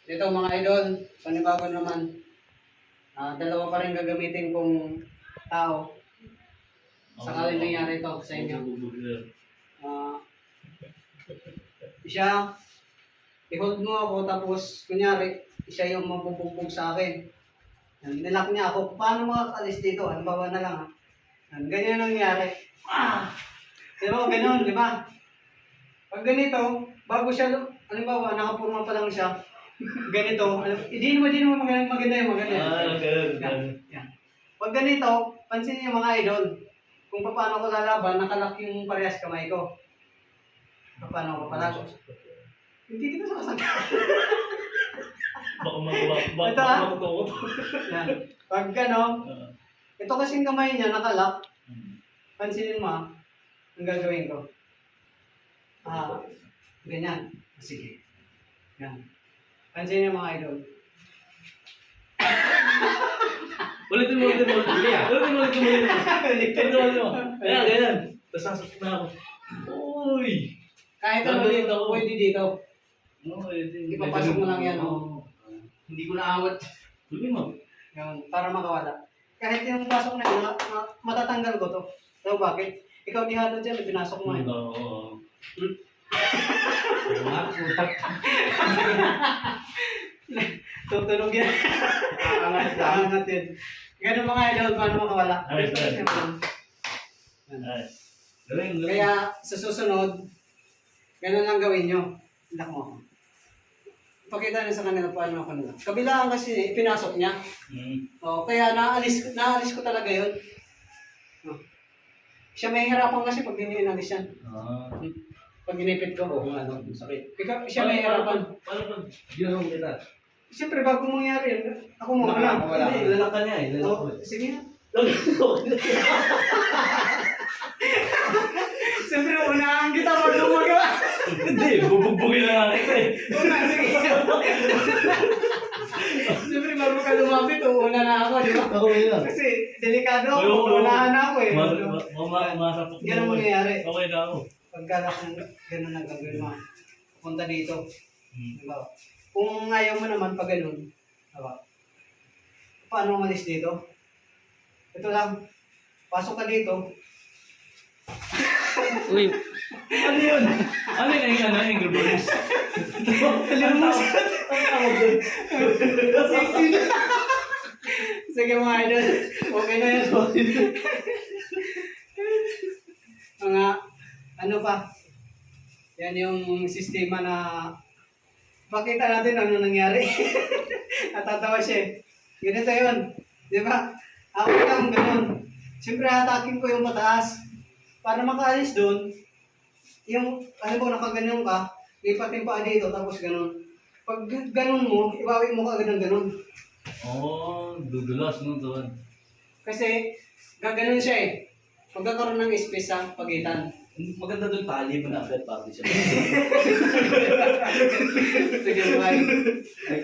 Ito mga idol, panibago naman. Dalawa pa rin gagamitin kong tao. Sakaling nangyari ito sa inyo. Siya, i-hold mo ako tapos kunyari, siya yung mabubugbog sa akin. Nilak niya ako, paano makakalis dito? Halimbawa na lang ha. Ganyan ang nangyari. Pero ganun, di ba? Pag ganito, bago siya, halimbawa, nakapurma pa lang siya, ganito, hindi mo maganda yung maganda. Yan. Pag ganito, pansin niyo mga idol, kung paano ko lalaban, nakalak yung parehas kamay ko. Paano ko palago? Hindi kita sasagay. Baka matutukot. Yan. Pag gano, ito kasing kamay niya nakalak, pansinin mo ang gagawin ko. Ganyan. Sige. Yan. Pansinin niyo mga idol. Ulitin mo. Ganyan. Tapos sasakit na ako. Uy! Kahit ano dito, pwede dito. Ipapasok mo lang yan. Hindi ko naawat. Tuloy mo. Yan, para makawala. Kahit yung pasok na yun, matatanggal ko to. So bakit? Ikaw di halo dyan, pinasok mo. Oo. Tutunog yan. Aangat yan. Ganun mga idol, paano makawala? Ayos. Kaya sa susunod, ganun lang gawin nyo. Hindak mo ako. Pakita niyo sa kanila paano ako nila. Kabilaan kasi pinasok niya. Kaya naalis ko talaga yun. Siya may hirapan kasi pag inalis yan. Pag inipit ko, sakit. Siya may hirapan. Paano pag ginawa mo kita? Siyempre, bago mangyari yan, ako muna lang. Hindi, ilalak ka niya eh. Sige na. Siyempre, unahan kita bago magawa. Hindi, bubugbugin na nga kita eh. Sige. Siyempre, bago ka lumapit, una na ako, di ba? Ako yun. Kasi, delikado ako, unahan na ako eh. Masapot Ganun mangyayari. Okay na ako. Pagkalak ng gano'n ang gagawin mo. Punta dito. Diba? Kung ayaw mo naman pag ganun, diba? Paano umalis dito? Ito lang. Pasok ka dito. Uy, Ano yun? Ano yung Angry Birds? Sige mga idol. Okay na yan. Mga ano pa. Yan yung sistema na pakita natin ano nangyari. Natatawa siya eh. Ganito yun. Di ba? Ako lang ganun. Siyempre hatakin ko yung mataas. Para makaalis doon, yung, alam mo, nakaganyan ka, lipatin pa dito, tapos ganun. Pag ganun mo, ibawi mo ka agad ng ganun. Dudulas no doon. Kasi, gaganon siya eh. Magkakaroon ng space sa pagitan. Maganda doon tali mo na agad pati siya. Sige, bye.